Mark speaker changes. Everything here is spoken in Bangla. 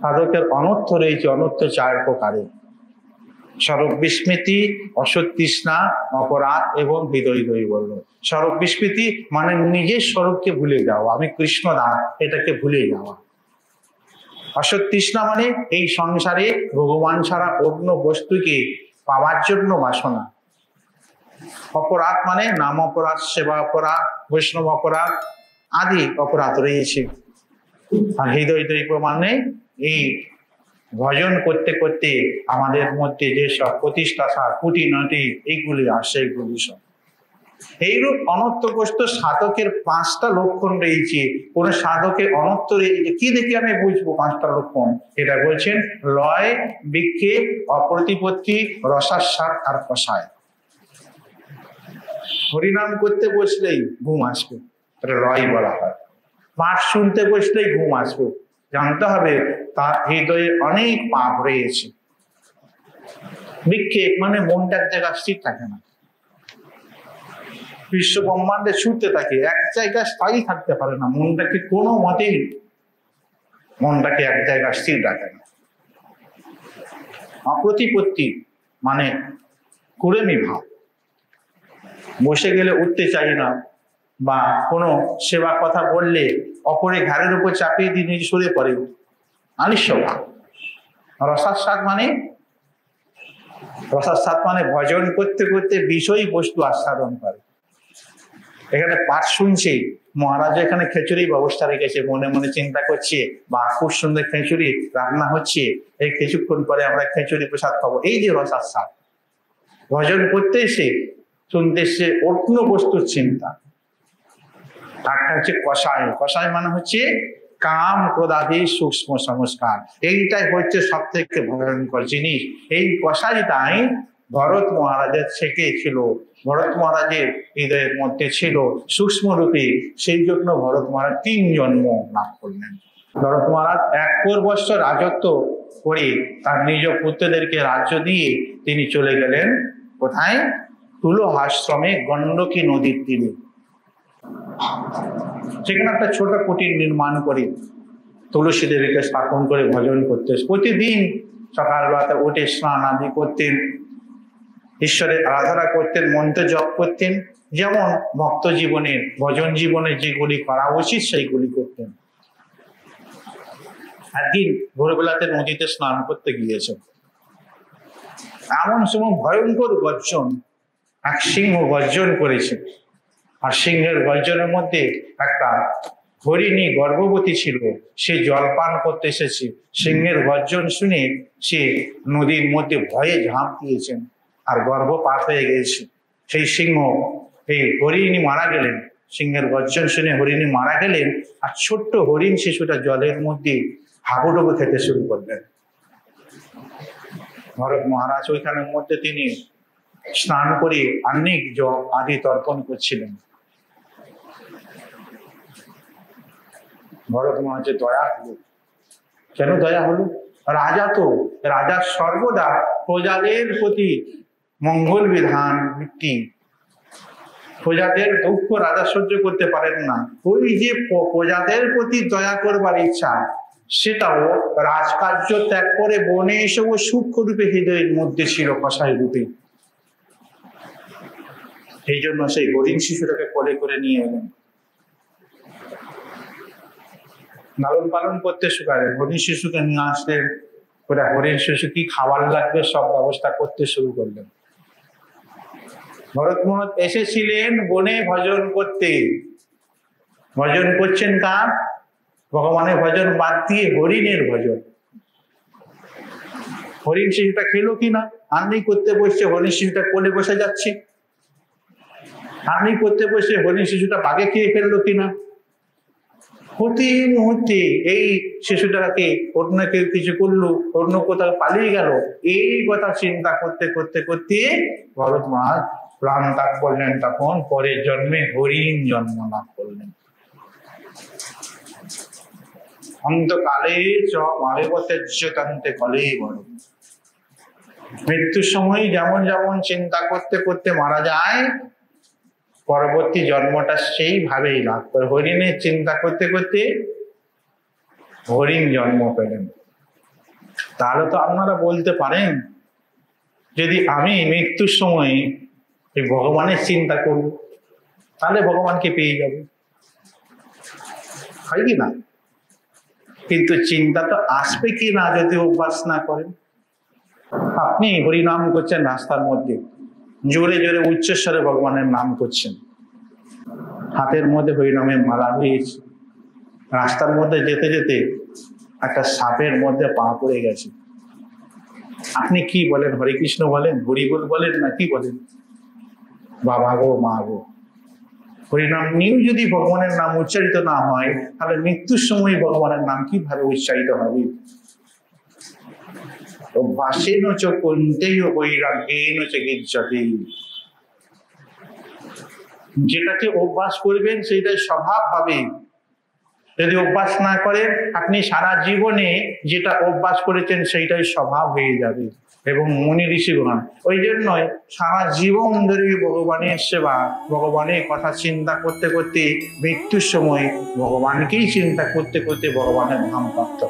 Speaker 1: সাধকের অনর্থ রয়েছে, অনর্থ 4 প্রকারে: স্বরূপ বিস্মৃতি, অসৎ তৃষ্ণা, অপরাধ এবং হৃদয় দৈবল্য। স্বরূপ বিস্মৃতি মানে নিজের স্বরূপকে ভুলে যাওয়া, আমি কৃষ্ণ দাস, এটাকে ভুলে যাওয়া। অসৎ তৃষ্ণা মানে এই সংসারে ভগবান ছাড়া অন্য বস্তুকে পাওয়ার জন্য বাসনা। অপরাধ মানে নাম অপরাধ, সেবা অপরাধ, বৈষ্ণব অপরাধ আদি অপরাধ রয়েছে। আর হৃদয় দৈব মানে এই ভজন করতে করতে আমাদের মধ্যে যেসব প্রতিষ্ঠা খুঁটিনাটি এইগুলি আসে, এইগুলি সব। এইরূপ অনর্থগ্রস্ত সাধকের 5টা লক্ষণ রয়েছে। কোন সাধকের অনর্থ রয়েছে কি দেখে আমি বুঝবো 5টা লক্ষণ? এটা বলছেন লয়, বিক্ষেপ, অপ্রতিপত্তি, রসাস্বাদ আর কষায়। হরিনাম করতে বসলেই ঘুম আসবে, এটা লয় বলা হয়। পাঠ শুনতে বসলেই ঘুম আসবে, জানতে হবে তার হৃদয়ে অনেক পাপ রয়েছে। বিক্ষেপ মানে মনটা এক জায়গায় স্থির থাকে না, বিশ্ব ব্রহ্মাণ্ডে ছুটতে থাকে, এক জায়গায় স্থায়ী থাকতে পারে না। মনটাকে কোনো মতেই মনটাকে এক জায়গায় স্থির রাখে না। অপ্রতিপত্তি মানে কুড়েমি ভাব, বসে গেলে উঠতে চাই না, বা কোনো সেবা কথা বললে অপরে ঘাড়ের উপর চাপিয়ে দিয়ে নিজে সরে পড়ে, আলিস্য ভাব। রসাস্বাদ মানে ভজন করতে করতে বিষয় বস্তু আস্বাদন করে। এখানে পাঠ শুনছে, মহারাজ এখানে খিচুড়ির ব্যবস্থা রেখেছে, মনে মনে চিন্তা করছে, বা খুব সুন্দর খিচুড়ি রান্না হচ্ছে, এই কিছুক্ষণ পরে আমরা খিচুড়ি প্রসাদ খাবো, এই যে রসাস্বাদ। ভজন করতে এসে শুনতে এসে অন্য বস্তুর চিন্তা। একটা হচ্ছে কষায়। কষায় মানে হচ্ছে কাম ক্রোধাদি সূক্ষ্ম সংস্কার। এইটাই হচ্ছে সব থেকে ভয়ঙ্কর জিনিস। এই কষাইটাই ভরত মহারাজের থেকে ছিল, ভরত মহারাজের হৃদয়ের মধ্যে ছিল সূক্ষ্ম রূপে। সেই জন্য ভরত মহারাজ 3 জন্ম লাভ করলেন। ভরত মহারাজ 1 বৎসর রাজত্ব করে তার নিজ পুত্রদেরকে রাজ্য দিয়ে তিনি চলে গেলেন কোথায়? তুলো আশ্রমে, গণ্ডকী নদীর তীরে। সেখানে একটা ছোট কুটির নির্মাণ করে তুলসী দেবীকে স্থাপন করে ভজন করতে প্রতিদিন সকালবেলাতে উঠে স্নান আদি করতেন, ঈশ্বরের আরাধনা করতেন, মন্ত্র জপ করতেন, যেমন ভক্ত জীবনের ভজন জীবনে যেগুলি করা উচিত সেইগুলি করতেন। একদিন ভোরবেলাতে নদীতে স্নান করতে গিয়েছেন, এমন সময় ভয়ঙ্কর গর্জন, এক সিংহ গর্জন করেছে। আর সিংহের গর্জনের মধ্যে একটা হরিণী গর্ভবতী ছিল, সে জলপান করতে এসেছে। সিংহের গর্জন শুনে সে নদীর মধ্যে ভয়ে ঝাঁপ দিয়েছেন, আর গর্ভপাত হয়ে গেছে। সেই সিংহ, এই হরিণী মারা গেলেন। সিংহের গর্জন শুনে হরিণী মারা গেলেন, আর ছোট্ট হরিণ শিশুটা জলের মধ্যে হাবুডুবু খেতে শুরু করলেন। ভরত মহারাজ ওইখানের মধ্যে তিনি স্নান করে অনেক জপ আদি তর্পণ করছিলেন। ভরত মহারাজের দয়া হলো। কেন দয়া হলো? রাজা তো, রাজার সর্বদা প্রজাদের প্রতি মঙ্গল বিধান ভিত্তি, প্রজাদের দুঃখ রাজা সহ্য করতে পারেন না। ওই যে প্রজাদের প্রতি দয়া করবার ইচ্ছা, সেটাও রাজকার্য ত্যাগ করে বনে এসে ও সূক্ষ্ম রূপে হৃদয়ের মধ্যে ছিল, কষাই রূপে। এই জন্য সেই হরিণ শিশুটাকে কোলে করে নিয়ে এলেন, লালন পালন করতে শুরু করেন। হরিণ শিশুকে নিয়ে আসলেন, ওরা হরিণ শিশু কি খাবার লাগবে সব ব্যবস্থা করতে শুরু করলেন। ভরত মহারাজ এসেছিলেন বনে ভজন করতে। ভজন করছেন কার? ভগবানের ভজন বাদ দিয়ে হরিণের ভজন। হরিণ শিশুটা খেলো কিনা? আর্নি করতে বসছে, হরিণ শিশুটা কোলে বসে যাচ্ছে। আর্নি করতে বসে হরিণ শিশুটা বাঘে খেয়ে ফেললো কিনা? প্রতি মুহূর্তে এই শিশুটাকে অন্য কেউ কিছু করলো, অন্য কোথাও পালিয়ে গেল, এই কথা চিন্তা করতে করতে করতে ভরত মহারাজ প্রাণ ত্যাগ করলেন। তখন পরের জন্মে হরিণ জন্ম লাভ করলেন। অন্তকালে চ মায়েবতেজ্যতান্তে কলে বড়। মৃত্যুর সময় যেমন যেমন চিন্তা করতে করতে মারা যায়, পরবর্তী জন্মটা সেইভাবেই লাভ করে। হরিণের চিন্তা করতে করতে হরিণ জন্ম পেলেন। তাহলে তো আপনারা বলতে পারেন, যদি আমি মৃত্যুর সময় এই ভগবানের চিন্তা করব, তাহলে ভগবানকে পেয়ে যাব, হয় কি না? কিন্তু চিন্তা তো আসবে কি না যদি অভ্যাস না করেন। আপনি হরিনাম করছেন রাস্তার মধ্যে, জোরে জোরে উচ্চস্বরে ভগবানের নাম করছেন, হাতের মধ্যে হরিনামের মালা রয়েছে, রাস্তার মধ্যে যেতে যেতে একটা সাপের মধ্যে পা পড়ে গেছে, আপনি কি বলেন? হরে কৃষ্ণ বলেন, হরি বল বলেন, না কি বলেন? বাবা গো, মা গো। হরিনাম নিয়েও যদি ভগবানের নাম উচ্চারিত না হয়, তাহলে মৃত্যুর সময় ভগবানের নাম কিভাবে উচ্চারিত হবে? অভ্যাসেন চ কুন্তেয় বৈরাগ্যেন চ গিজ্জতি। যেটাকে অভ্যাস করবেন সেটাই স্বভাব হবে। যদি অভ্যাস না করেন, আপনি সারা জীবনে যেটা অভ্যাস করেছেন সেইটাই স্বভাব হয়ে যাবে। এবং মুনি ঋষিগণ ওই জন্যই সারা জীবন ধরে ভগবানের সেবা, ভগবানের কথা চিন্তা করতে করতে মৃত্যুর সময় ভগবানকেই চিন্তা করতে করতে ভগবানের ধাম প্রাপ্ত।